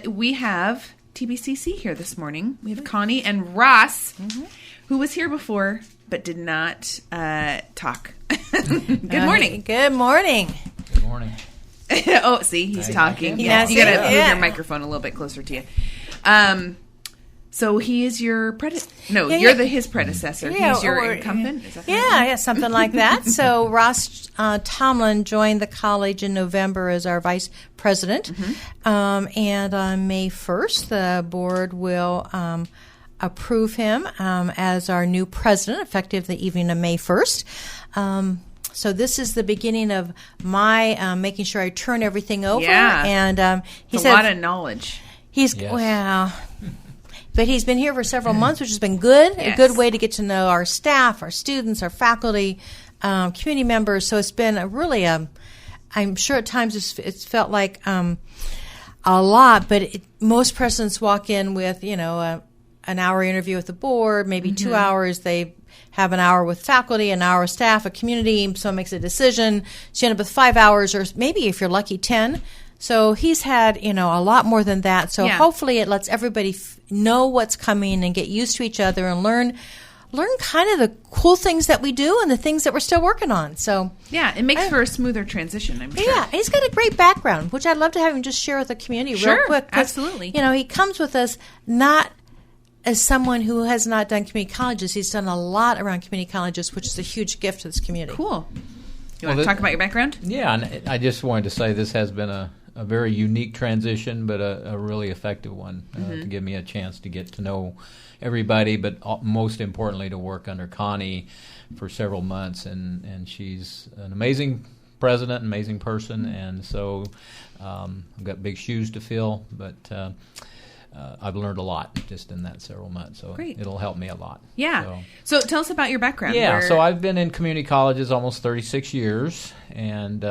we have TBCC here this morning. We have Connie and Ross, who was here before but did not talk. Good morning. Good morning. Good morning. Oh, see, he's talking. You got to move your microphone a little bit closer to you. So he is your his predecessor. Yeah, he's your incumbent? Is that yeah, something like that. So Ross Tomlin joined the college in November as our vice president. And on May 1st, the board will approve him as our new president, effective the evening of May 1st. So this is the beginning of my making sure I turn everything over. Yeah. And he's a lot of knowledge. But he's been here for several months, which has been good. Yes. A good way to get to know our staff, our students, our faculty, community members. So it's been I'm sure at times it's felt like a lot, but most presidents walk in with, an hour interview with the board, maybe 2 hours. They have an hour with faculty, an hour with staff, a community, someone makes a decision. So you end up with 5 hours, or maybe if you're lucky, 10. So he's had, a lot more than that. So hopefully it lets everybody know what's coming and get used to each other and learn kind of the cool things that we do and the things that we're still working on. So it makes for a smoother transition, I'm sure. Yeah, he's got a great background, which I'd love to have him just share with the community real quick. Absolutely. He comes with us not as someone who has not done community colleges. He's done a lot around community colleges, which is a huge gift to this community. Cool. You want to talk about your background? Yeah, and I just wanted to say this has been a very unique transition, but a really effective one to give me a chance to get to know everybody, but most importantly to work under Connie for several months. And she's an amazing president, amazing person, and so I've got big shoes to fill, but I've learned a lot just in that several months, so it'll help me a lot. Yeah. So tell us about your background. Yeah, so I've been in community colleges almost 36 years, and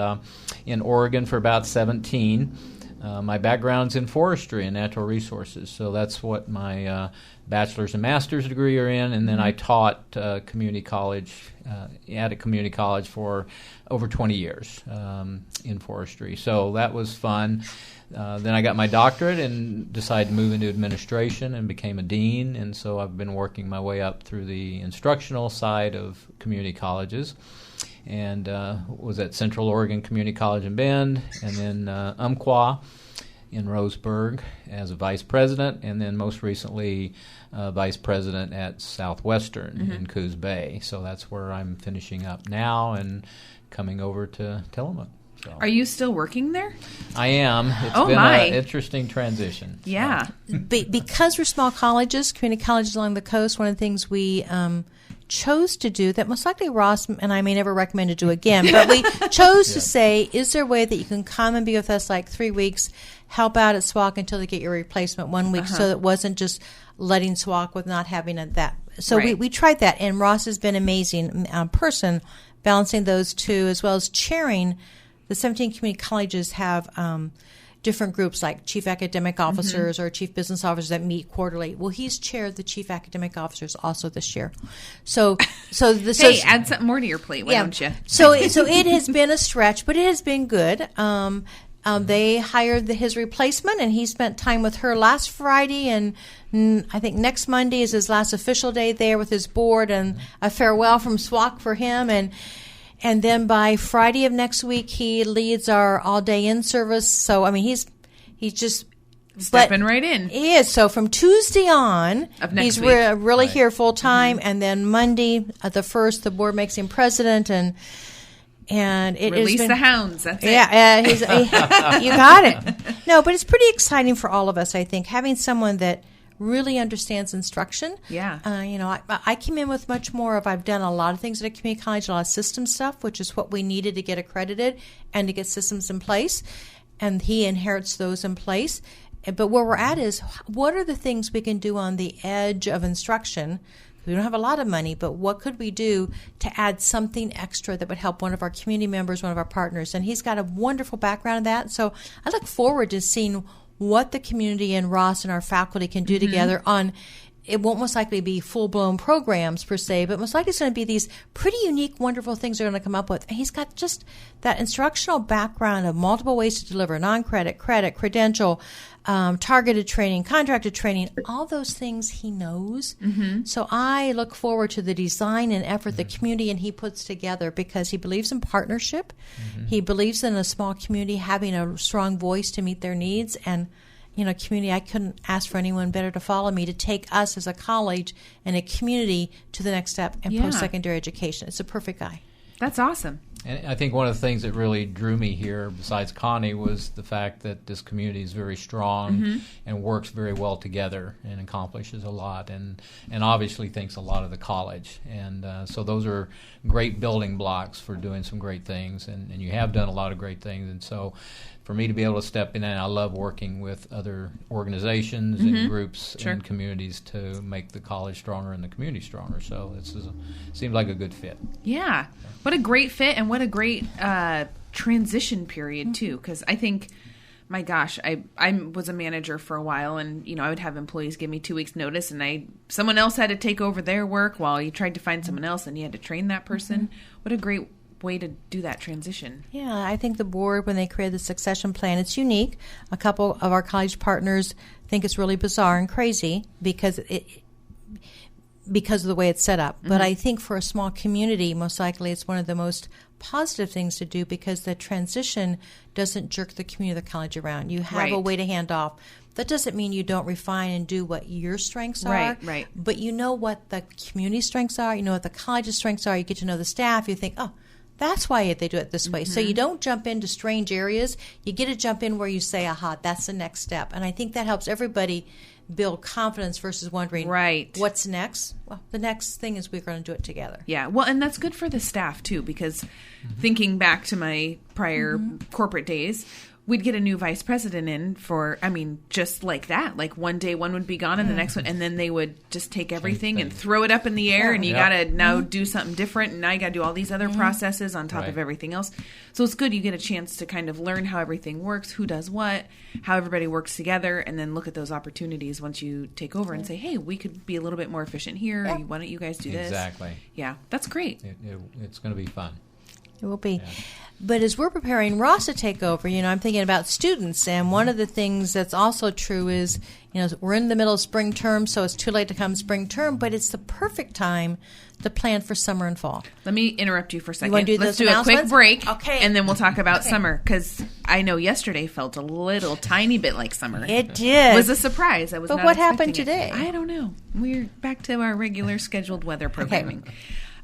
in Oregon for about 17. My background's in forestry and natural resources, so that's what my bachelor's and master's degree are in, and then I taught community college at a community college for over 20 years in forestry, so that was fun. Then I got my doctorate and decided to move into administration and became a dean, and so I've been working my way up through the instructional side of community colleges, and was at Central Oregon Community College in Bend, and then Umpqua in Roseburg as a vice president, and then most recently vice president at Southwestern in Coos Bay. So that's where I'm finishing up now and coming over to Tillamook. So. Are you still working there? I am. It's been an interesting transition. Yeah. Because we're small colleges, community colleges along the coast, one of the things we chose to do that most likely Ross and I may never recommend to do again, but we chose to say, is there a way that you can come and be with us like 3 weeks, help out at SWAC until they get your replacement 1 week, so it wasn't just letting SWAC with not having that. So we tried that, and Ross has been an amazing person balancing those two, as well as chairing. The 17 community colleges have different groups like chief academic officers or chief business officers that meet quarterly. Well, he's chaired the chief academic officers also this year. So add something more to your plate, why don't you? So it has been a stretch, but it has been good. They hired his replacement, and he spent time with her last Friday, and I think next Monday is his last official day there with his board, and a farewell from SWAC for him, and then by Friday of next week, he leads our all-day in-service. So, I mean, he's just stepping right in. He is. So from Tuesday on, he's really here full-time. And then Monday, the 1st, the board makes him president. And it Release has been, the hounds. That's it. Yeah, you got it. No, but it's pretty exciting for all of us, I think, having someone that really understands instruction. Yeah. I came in with much more of, I've done a lot of things at a community college, a lot of system stuff, which is what we needed to get accredited and to get systems in place. And he inherits those in place. But where we're at is, what are the things we can do on the edge of instruction? We don't have a lot of money, but what could we do to add something extra that would help one of our community members, one of our partners? And he's got a wonderful background in that. So I look forward to seeing what the community and Ross and our faculty can do together on it won't most likely be full-blown programs per se, but most likely it's going to be these pretty unique, wonderful things they're going to come up with. And he's got just that instructional background of multiple ways to deliver, non-credit, credit, credential, targeted training, contracted training, all those things he knows. So I look forward to the design and effort the community and he puts together because he believes in partnership. He believes in a small community having a strong voice to meet their needs. And community, I couldn't ask for anyone better to follow me to take us as a college and a community to the next step in post-secondary education. It's a perfect guy. That's awesome. And I think one of the things that really drew me here, besides Connie, was the fact that this community is very strong and works very well together and accomplishes a lot and obviously thinks a lot of the college. And so those are great building blocks for doing some great things. And you have done a lot of great things. And so for me to be able to step in, and I love working with other organizations and groups and communities to make the college stronger and the community stronger. So this seems like a good fit. Yeah. What a great fit and what a great transition period, too. Because I think, my gosh, I was a manager for a while, and, I would have employees give me 2 weeks notice, and someone else had to take over their work while you tried to find someone else, and you had to train that person. What a great way to do that transition. Yeah, I think the board, when they created the succession plan, it's unique. A couple of our college partners think it's really bizarre and crazy because of the way it's set up. But I think for a small community, most likely it's one of the most positive things to do because the transition doesn't jerk the community of the college around. You have a way to hand off. That doesn't mean you don't refine and do what your strengths are. Right. But you know what the community's strengths are. You know what the college's strengths are. You get to know the staff. You think, oh, that's why they do it this way. So you don't jump into strange areas. You get to jump in where you say, aha, that's the next step. And I think that helps everybody build confidence versus wondering, what's next? Well, the next thing is we're going to do it together. Yeah, well, and that's good for the staff, too, because thinking back to my prior corporate days, we'd get a new vice president in just like that. Like one day one would be gone and the next one, and then they would just take everything and throw it up in the air, and you got to now do something different, and now you got to do all these other processes on top of everything else. So it's good you get a chance to kind of learn how everything works, who does what, how everybody works together, and then look at those opportunities once you take over and say, hey, we could be a little bit more efficient here. Or why don't you guys do this? Exactly. Yeah, that's great. It's going to be fun. It will be. Yeah. But as we're preparing Ross to take over, I'm thinking about students. And one of the things that's also true is, we're in the middle of spring term, so it's too late to come spring term, but it's the perfect time to plan for summer and fall. Let me interrupt you for a second. Let's do a quick break, and then we'll talk about summer, because I know yesterday felt a little tiny bit like summer. It did. It was a surprise. I was but not what happened expecting today? I don't know. We're back to our regular scheduled weather programming.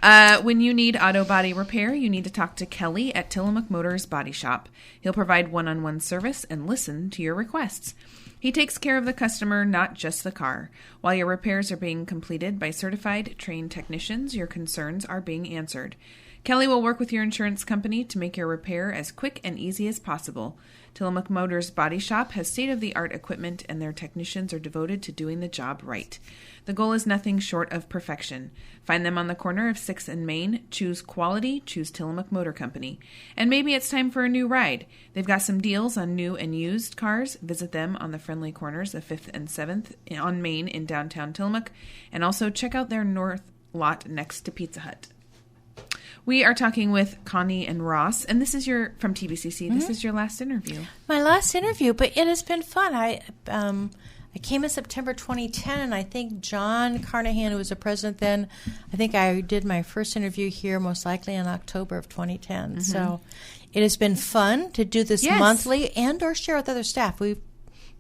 When you need auto body repair, you need to talk to Kelly at Tillamook Motors Body Shop. He'll provide one-on-one service and listen to your requests. He takes care of the customer, not just the car. While your repairs are being completed by certified, trained technicians, your concerns are being answered. Kelly will work with your insurance company to make your repair as quick and easy as possible. Tillamook Motors Body Shop has state-of-the-art equipment, and their technicians are devoted to doing the job right. The goal is nothing short of perfection. Find them on the corner of 6th and Main. Choose quality. Choose Tillamook Motor Company. And maybe it's time for a new ride. They've got some deals on new and used cars. Visit them on the friendly corners of 5th and 7th on Main in downtown Tillamook. And also check out their north lot next to Pizza Hut. We are talking with Connie and Ross, and this is from TBCC. This is your last interview. My last interview, but it has been fun. I came in September 2010, and I think John Carnahan, who was the president then, I think I did my first interview here most likely in October of 2010. So it has been fun to do this monthly and or share with other staff. We've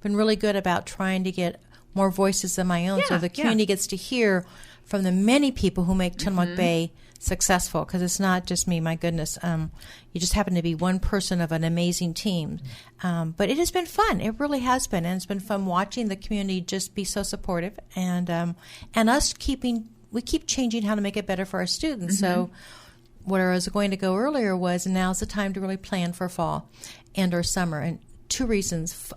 been really good about trying to get more voices than my own so the community gets to hear from the many people who make Tillamook Bay successful, because it's not just me, my goodness. You just happen to be one person of an amazing team. But it has been fun. It really has been. And it's been fun watching the community just be so supportive and us we keep changing how to make it better for our students. So where I was going to go earlier was now's the time to really plan for fall and or summer. And two reasons.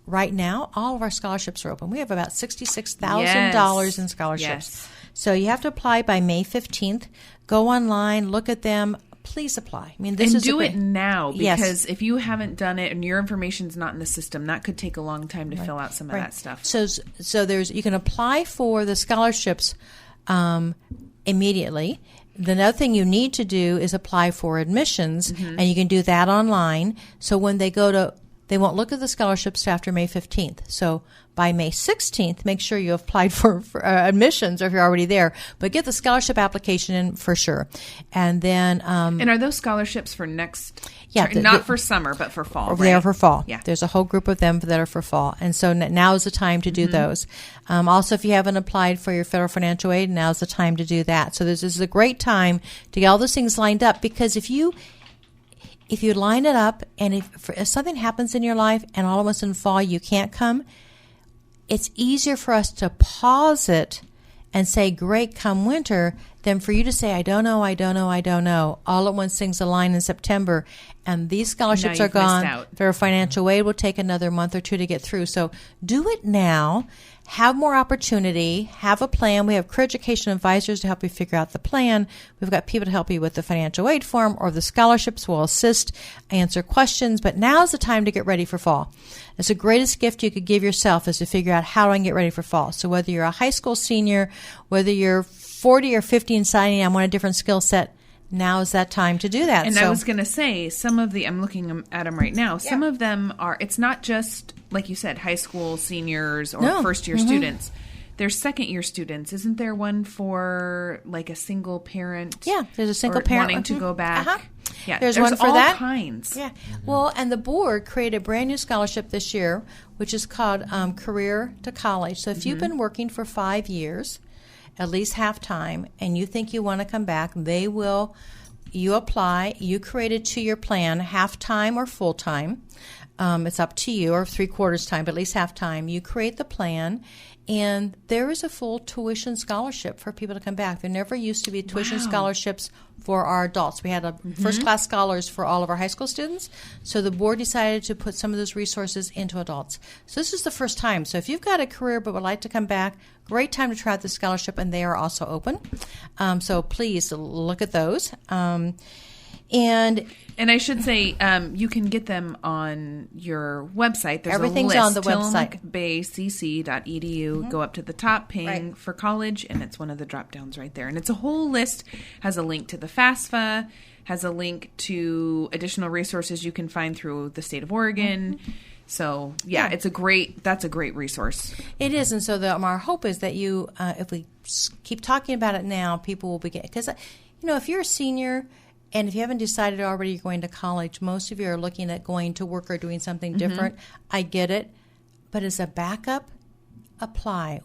Right now, all of our scholarships are open. We have about $66,000 in scholarships. So you have to apply by May 15th. Go online, look at them, please apply. I mean, this and is do it now, Yes. because if you haven't done it and your information's not in the system, that could take a long time to fill out some of that stuff. So you can apply for the scholarships immediately. The other thing you need to do is apply for admissions, and you can do that online. So when they they won't look at the scholarships after May 15th. So by May 16th, make sure you have applied for admissions, or if you're already there. But get the scholarship application in for sure. And then... and are those scholarships for next... Yeah, not for summer, but for fall, right? They are for fall. Yeah. There's a whole group of them that are for fall. And so now is the time to do those. Also, if you haven't applied for your federal financial aid, now is the time to do that. So this is a great time to get all those things lined up, because if you line it up, and if something happens in your life and all of a sudden fall, you can't come, it's easier for us to pause it and say, great, come winter, than for you to say, I don't know. All at once things align in September, and these scholarships are gone. Their financial aid will take another month or two to get through. So do it now. Have more opportunity. Have a plan. We have career education advisors to help you figure out the plan. We've got people to help you with the financial aid form, or the scholarships will assist, answer questions. But now's the time to get ready for fall. It's the greatest gift you could give yourself, is to figure out, how do I get ready for fall? So whether you're a high school senior, whether you're 40 or 50 and signing on a different skill set, now is that time to do that. And I was going to say, some of I'm looking at them right now, some of them are, it's not just, like you said, high school seniors or first-year students. There's second-year students. Isn't there one for, like, a single parent? Yeah, there's a single parent wanting to go back. Yeah, there's one for all that. Kinds. Yeah. Well, and the board created a brand new scholarship this year, which is called Career to College. So if you've been working for 5 years, at least half-time, and you think you want to come back, you apply, you create a 2-year plan, half-time or full-time. It's up to you, or 3/4 time, but at least half-time. You create the plan, and there is a full tuition scholarship for people to come back. There never used to be tuition scholarships for our adults. We had first-class scholars for all of our high school students, so the board decided to put some of those resources into adults. So this is the first time. So if you've got a career but would like to come back, great time to try out the scholarship, and they are also open. So please look at those. And I should say, you can get them on your website. There's everything's a list, on the website. TillamookBayCC.edu. Go up to the top, paying for college, and it's one of the drop downs right there. And it's a whole list. Has a link to the FAFSA, has a link to additional resources you can find through the state of Oregon. So that's a great resource. It is, and so our hope is that you, if we keep talking about it now, people will begin, because if you're a senior. And if you haven't decided already you're going to college, most of you are looking at going to work or doing something different. I get it. But as a backup, apply.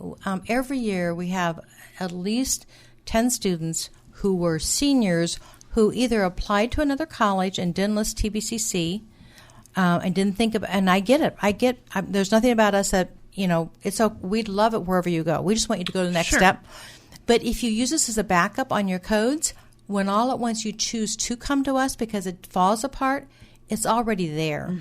Every year we have at least 10 students who were seniors who either applied to another college and didn't list TBCC and didn't think about, and I get it. There's nothing about us that, we'd love it wherever you go. We just want you to go to the next step. But if you use this as a backup on your codes, when all at once you choose to come to us because it falls apart, it's already there.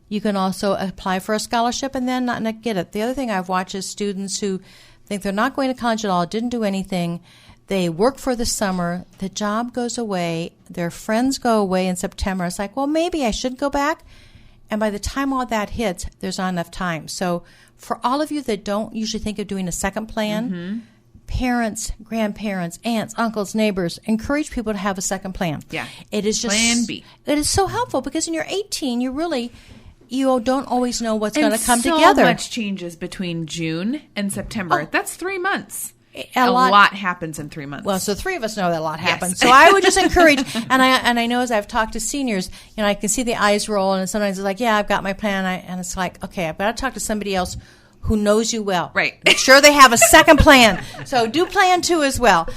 You can also apply for a scholarship and then not get it. The other thing I've watched is students who think they're not going to college at all, didn't do anything. They work for the summer. The job goes away. Their friends go away in September. It's like, well, maybe I should go back. And by the time all that hits, there's not enough time. So for all of you that don't usually think of doing a second plan, parents, grandparents, aunts, uncles, neighbors, encourage people to have a second plan. Yeah. It is just Plan B. It is so helpful because when you're 18, you don't always know what's going to come together. So much changes between June and September. That's 3 months. A lot happens in 3 months. Well, so 3 of us know that a lot happens. Yes. So I would just encourage, and I know as I've talked to seniors, I can see the eyes roll, and sometimes it's like, yeah, I've got my plan, and it's like, okay, I've got to talk to somebody else who knows you well. Right. Make sure they have a second plan. So do plan 2 as well.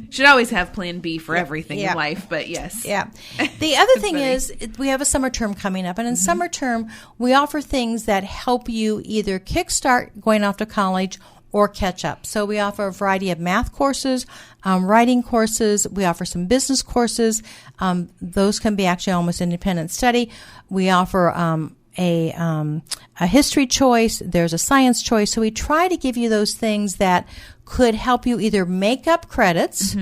Should always have plan B for everything in life, but yes. Yeah. The other thing is we have a summer term coming up, and in summer term, we offer things that help you either kickstart going off to college or catch up. So we offer a variety of math courses, writing courses. We offer some business courses. Those can be actually almost independent study. We offer a history choice. There's a science choice. So we try to give you those things that could help you either make up credits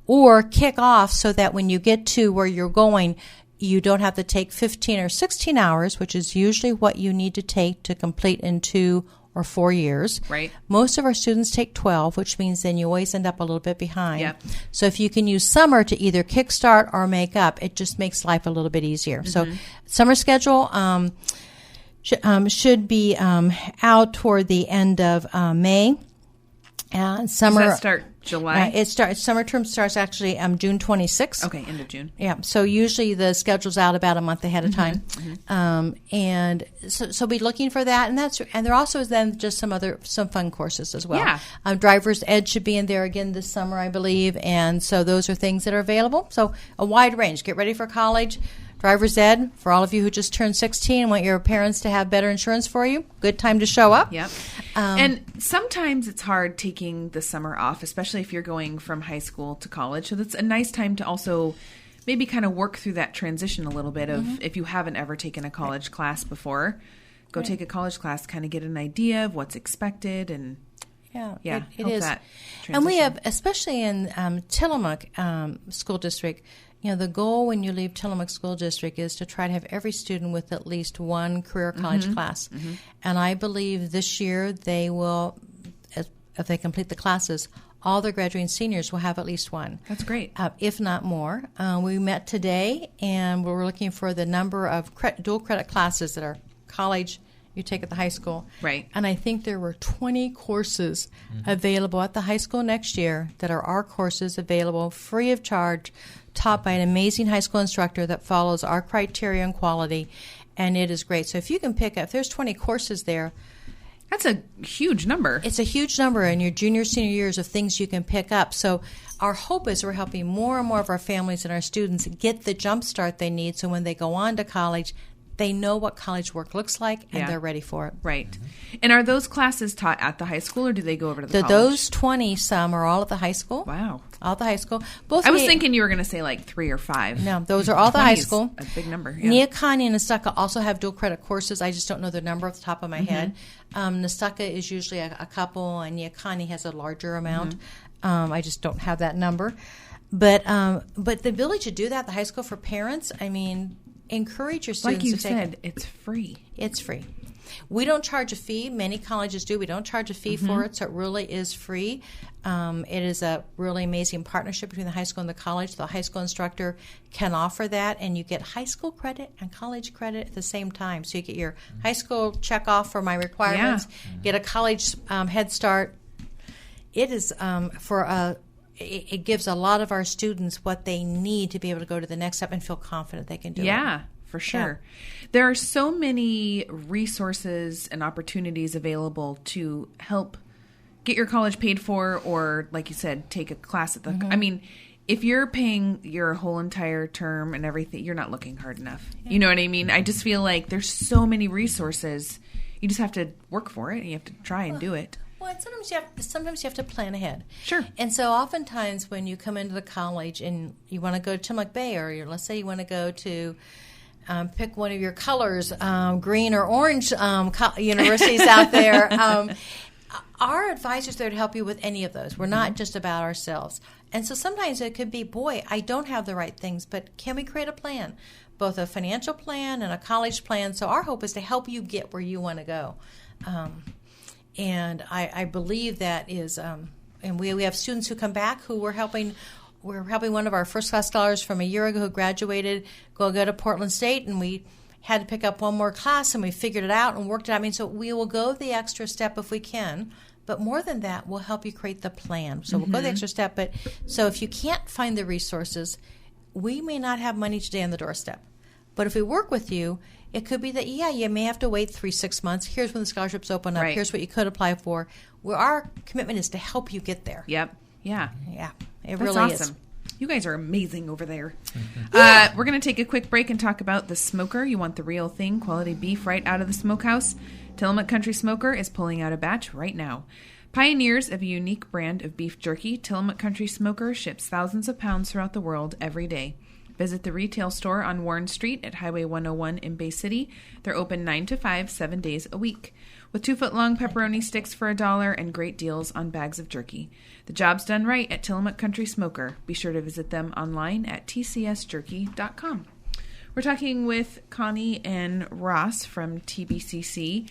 or kick off so that when you get to where you're going, you don't have to take 15 or 16 hours, which is usually what you need to take to complete in 2 or 4 years. Right. Most of our students take 12, which means then you always end up a little bit behind. Yep. So if you can use summer to either kickstart or make up, it just makes life a little bit easier. So summer schedule should be out toward the end of May. And summer. Does that start July? Summer term starts actually June 26th. Okay, end of June. Yeah, so usually the schedule's out about a month ahead of time, and so be looking for that. And there also is then just some fun courses as well. Yeah. Driver's Ed should be in there again this summer, I believe, and so those are things that are available. So a wide range. Get ready for college. Driver's Ed, for all of you who just turned 16 and want your parents to have better insurance for you, good time to show up. Yep. And sometimes it's hard taking the summer off, especially if you're going from high school to college. So that's a nice time to also maybe kind of work through that transition a little bit of if you haven't ever taken a college class before, go take a college class, kind of get an idea of what's expected and it is. That and we have, especially in Tillamook School District, the goal when you leave Tillamook School District is to try to have every student with at least one career college class. And I believe this year they will, if they complete the classes, all their graduating seniors will have at least one. That's great. If not more. We met today, and we're looking for the number of dual credit classes that are college you take at the high school. Right. And I think there were 20 courses available at the high school next year that are our courses available free of charge, taught by an amazing high school instructor that follows our criteria and quality, and it is great. So if you can pick up, if there's 20 courses there, that's a huge number. It's a huge number in your junior, senior years of things you can pick up. So our hope is we're helping more and more of our families and our students get the jump start they need so when they go on to college, they know what college work looks like, and they're ready for it. Right. And are those classes taught at the high school, or do they go over to the college? Those 20, some are all at the high school. Wow. All at the high school. I was thinking you were going to say like 3 or 5. No, those are all the high school. A big number. Yeah. Connie and Nestucca also have dual credit courses. I just don't know their number off the top of my head. Nestucca is usually a couple, and Connie has a larger amount. I just don't have that number. But the ability to do that at the high school for parents, I mean, encourage your students to take it. Like you said, it's free. It's free. We don't charge a fee. Many colleges do. We don't charge a fee for it, so it really is free. It is a really amazing partnership between the high school and the college. The high school instructor can offer that, and you get high school credit and college credit at the same time. So you get your high school check off for my requirements, get a college head start. It is it gives a lot of our students what they need to be able to go to the next step and feel confident they can do it. Yeah, for sure. Yeah. There are so many resources and opportunities available to help get your college paid for, or like you said, take a class at the I mean, if you're paying your whole entire term and everything, you're not looking hard enough. Yeah. You know what I mean? I just feel like there's so many resources. You just have to work for it, and you have to try and do it. Well, and sometimes you have to plan ahead. Sure. And so oftentimes when you come into the college and you want to go to Tillamook Bay, or let's say you want to go to pick one of your colors, green or orange universities out there, our advisors are there to help you with any of those. We're not just about ourselves. And so sometimes it could be, boy, I don't have the right things, but can we create a plan? Both a financial plan and a college plan. So our hope is to help you get where you want to go. And I believe that is, and we have students who come back who we're helping one of our first class scholars from a year ago who graduated go to Portland State, and we had to pick up one more class, and we figured it out and worked it out. I mean, so we will go the extra step if we can, but more than that, we'll help you create the plan. So we'll go the extra step. But so if you can't find the resources, we may not have money today on the doorstep. But if we work with you, it could be that, you may have to wait 3-6 months. Here's when the scholarships open up. Right. Here's what you could apply for. Well, our commitment is to help you get there. Yep. Yeah. Yeah. That's really awesome. You guys are amazing over there. We're going to take a quick break and talk about the smoker. You want the real thing, quality beef right out of the smokehouse. Tillamook Country Smoker is pulling out a batch right now. Pioneers of a unique brand of beef jerky, Tillamook Country Smoker ships thousands of pounds throughout the world every day. Visit the retail store on Warren Street at Highway 101 in Bay City. They're open 9 to 5, 7 days a week. With 2-foot-long pepperoni sticks for $1 and great deals on bags of jerky. The job's done right at Tillamook Country Smoker. Be sure to visit them online at tcsjerky.com. We're talking with Connie and Ross from TBCC.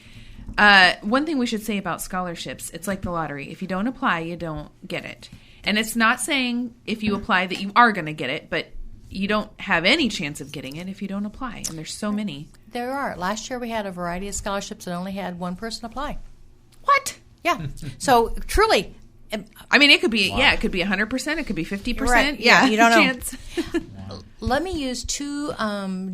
One thing we should say about scholarships, it's like the lottery. If you don't apply, you don't get it. And it's not saying if you apply that you are going to get it, but you don't have any chance of getting it if you don't apply. And there's so many. There are. Last year we had a variety of scholarships and only had one person apply. What? Yeah. So truly, I mean, it could be, it could be 100%, it could be 50%. Right. Yeah, you don't know. Chance. Let me use two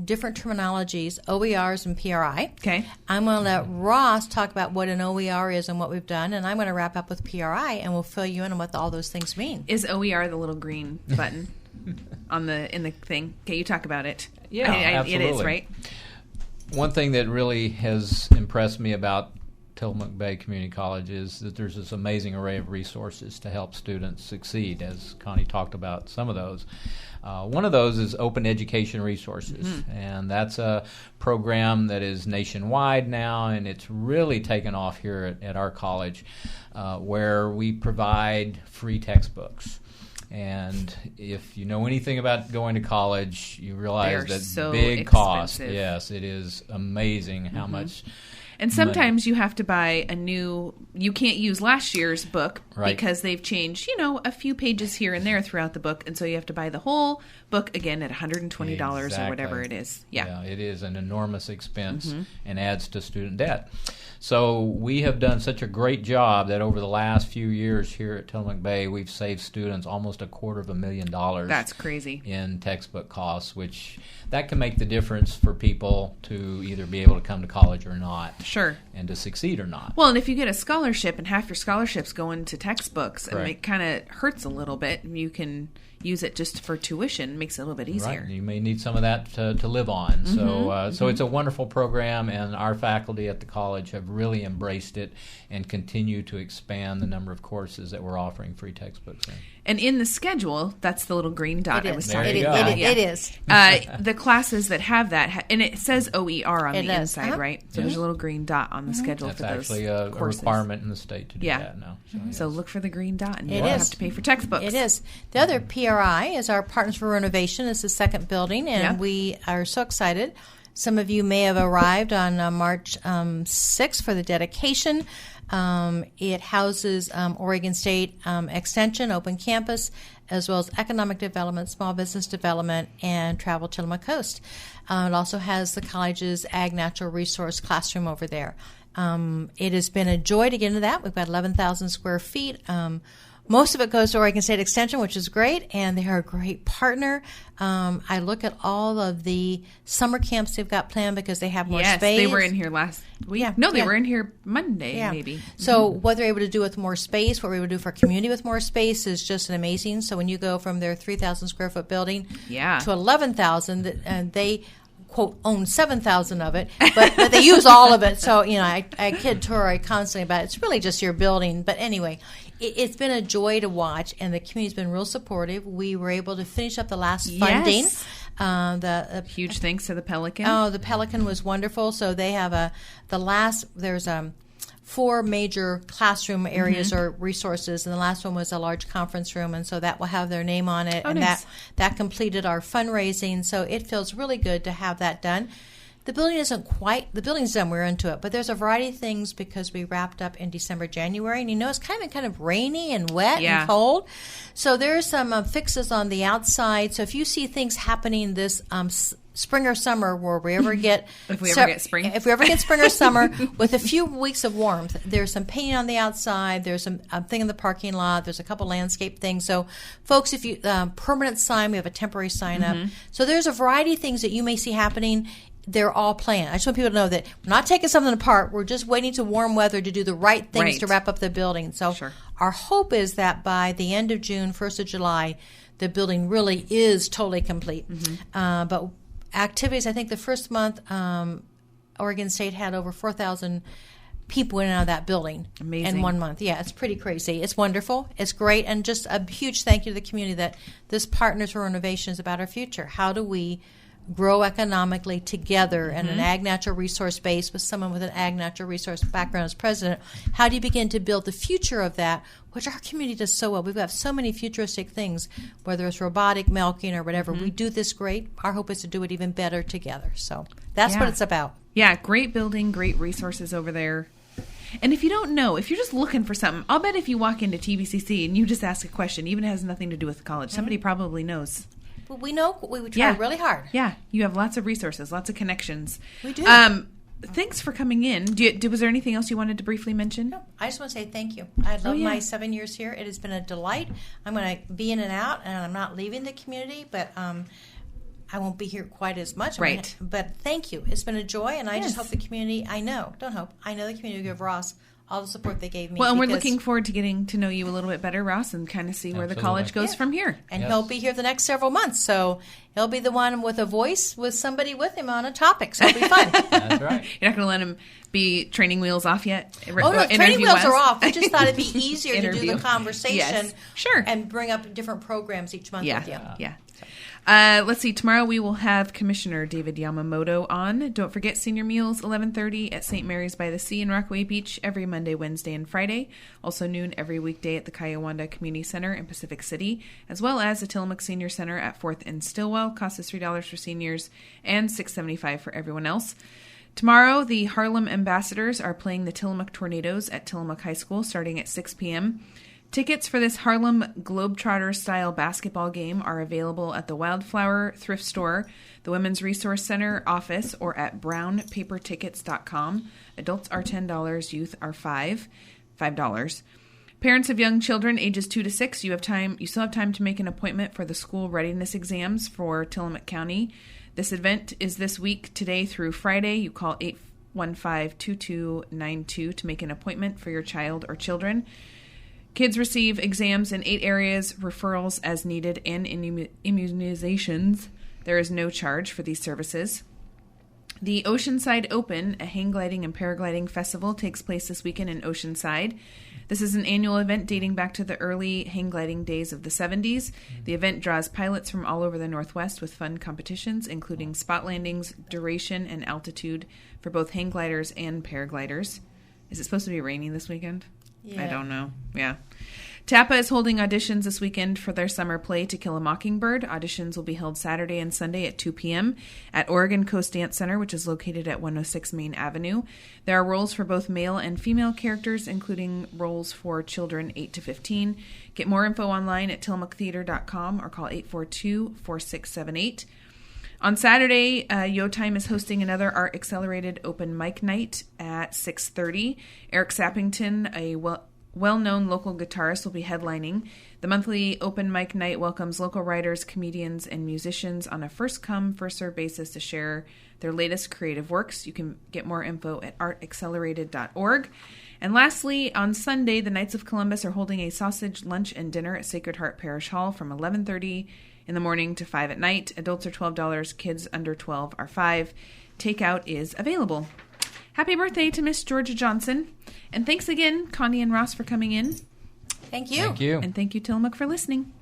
different terminologies, OERs and PRI. Okay. I'm going to let Ross talk about what an OER is and what we've done, and I'm going to wrap up with PRI, and we'll fill you in on what all those things mean. Is OER the little green button in the thing? Okay, you talk about it. Yeah, absolutely. It is, right? One thing that really has impressed me about Tillamook Bay Community College is that there's this amazing array of resources to help students succeed, as Connie talked about some of those. One of those is Open Education Resources, and that's a program that is nationwide now, and it's really taken off here at our college, where we provide free textbooks. And if you know anything about going to college, you realize that so big expensive. cost. Yes, it is amazing how much. And sometimes you have to buy you can't use last year's book because they've changed, a few pages here and there throughout the book. And so you have to buy the whole book again at $120 or whatever it is. Yeah, it is an enormous expense and adds to student debt. So we have done such a great job that over the last few years here at Tillamook Bay, we've saved students almost $250,000. That's crazy. In textbook costs, which that can make the difference for people to either be able to come to college or not. Sure. And to succeed or not. Well, and if you get a scholarship and half your scholarship's going to textbooks, and it kind of hurts a little bit, you can use it just for tuition. Makes it a little bit easier. Right. You may need some of that to live on. So it's a wonderful program, and our faculty at the college have really embraced it and continue to expand the number of courses that we're offering free textbooks in. And in the schedule, that's the little green dot I was talking about. It is. The classes that have that, and it says OER on the inside, right? So there's a little green dot on the schedule for those actually a requirement in the state to do that now. So look for the green dot, and you don't have to pay for textbooks. It is. The other PRI is our Partners for Renovation. It's the second building, and we are so excited. Some of you may have arrived on March 6th for the dedication. It houses Oregon State Extension, Open Campus, as well as economic development, small business development, and travel Tillamook Coast. It also has the college's Ag Natural Resource classroom over there. It has been a joy to get into that. We've got 11,000 square feet. Most of it goes to Oregon State Extension, which is great, and they are a great partner. I look at all of the summer camps they've got planned because they have more space. Yes, they were in here last week. Yeah, they were in here Monday, maybe. So what they're able to do with more space, what we're able to do for our community with more space is just amazing. So when you go from their 3,000 square foot building to 11,000, and they quote own 7,000 of it, but they use all of it. So I kid Tori constantly about it. It's really just your building, but anyway. It's been a joy to watch, and the community's been real supportive. We were able to finish up the last funding. Huge thanks to the Pelican. Oh, the Pelican was wonderful. So they have there's 4 major classroom areas or resources, and the last one was a large conference room, and so that will have their name on it. That completed our fundraising, so it feels really good to have that done. The building's done, we're into it, but there's a variety of things because we wrapped up in December, January, and it's kind of rainy and wet and cold. So there's some fixes on the outside. So if you see things happening this spring or summer where we ever get if we ever get spring or summer with a few weeks of warmth, there's some painting on the outside, there's some thing in the parking lot, there's a couple landscape things. So folks, if you permanent sign, we have a temporary sign up. So there's a variety of things that you may see happening. They're all planned. I just want people to know that we're not taking something apart. We're just waiting to warm weather to do the right things to wrap up the building. So our hope is that by the end of June, 1st of July, the building really is totally complete. But activities, I think the first month, Oregon State had over 4,000 people in and out of that building Amazing. in 1 month. Yeah, it's pretty crazy. It's wonderful. It's great. And just a huge thank you to the community that this Partners for Innovation is about our future. How do we grow economically together in an ag natural resource base with someone with an ag natural resource background as president? How do you begin to build the future of that, which our community does so well? We've got so many futuristic things, whether it's robotic milking or whatever. We do this great. Our hope is to do it even better together. So that's what it's about. Yeah, great building, great resources over there. And if you don't know, if you're just looking for something, I'll bet if you walk into TBCC and you just ask a question, even if it has nothing to do with college, somebody probably knows. Well, we know we try really hard. Yeah, you have lots of resources, lots of connections. We do. Thanks for coming in. Was there anything else you wanted to briefly mention? No, I just want to say thank you. I love my 7 years here. It has been a delight. I'm going to be in and out, and I'm not leaving the community, but I won't be here quite as much. Right. But thank you. It's been a joy, and I just hope the community, I know the community will give Ross all the support they gave me. Well, and we're looking forward to getting to know you a little bit better, Ross, and kind of see where the college goes from here. And he'll be here the next several months, so he'll be the one with a voice with somebody with him on a topic, so it'll be fun. That's right. You're not going to let him be training wheels off yet? No, training wheels are off. We just thought it'd be easier to do the conversation sure. and bring up different programs each month with you. Yeah. Let's see. Tomorrow we will have Commissioner David Yamamoto on. Don't forget senior meals, 11:30 at St. Mary's by the Sea in Rockaway Beach every Monday, Wednesday, and Friday. Also noon every weekday at the Kiowanda Community Center in Pacific City, as well as the Tillamook Senior Center at 4th and Stillwell. Cost is $3 for seniors and $6.75 for everyone else. Tomorrow, the Harlem Ambassadors are playing the Tillamook Tornadoes at Tillamook High School starting at 6 p.m. Tickets for this Harlem Globetrotter-style basketball game are available at the Wildflower Thrift Store, the Women's Resource Center office, or at brownpapertickets.com. Adults are $10, youth are $5. Parents of young children ages 2 to 6, you still have time to make an appointment for the school readiness exams for Tillamook County. This event is this week, today through Friday. You call 815-2292 to make an appointment for your child or children. Kids receive exams in 8 areas, referrals as needed, and immunizations. There is no charge for these services. The Oceanside Open, a hang gliding and paragliding festival, takes place this weekend in Oceanside. This is an annual event dating back to the early hang gliding days of the 70s. The event draws pilots from all over the Northwest with fun competitions, including spot landings, duration, and altitude for both hang gliders and paragliders. Is it supposed to be raining this weekend? Yeah. I don't know. Yeah. TAPA is holding auditions this weekend for their summer play To Kill a Mockingbird. Auditions will be held Saturday and Sunday at 2 p.m. at Oregon Coast Dance Center, which is located at 106 Main Avenue. There are roles for both male and female characters, including roles for children 8 to 15. Get more info online at tillamooktheater.com or call 842-4678. On Saturday, Yo Time is hosting another Art Accelerated Open Mic Night at 6:30. Eric Sappington, a well-known local guitarist, will be headlining. The monthly Open Mic Night welcomes local writers, comedians, and musicians on a first-come, first-served basis to share their latest creative works. You can get more info at artaccelerated.org. And lastly, on Sunday, the Knights of Columbus are holding a sausage lunch and dinner at Sacred Heart Parish Hall from 11:30 in the morning to 5 at night. Adults are $12. Kids under 12 are $5. Takeout is available. Happy birthday to Miss Georgia Johnson. And thanks again, Connie and Ross, for coming in. Thank you. Thank you. And thank you, Tillamook, for listening.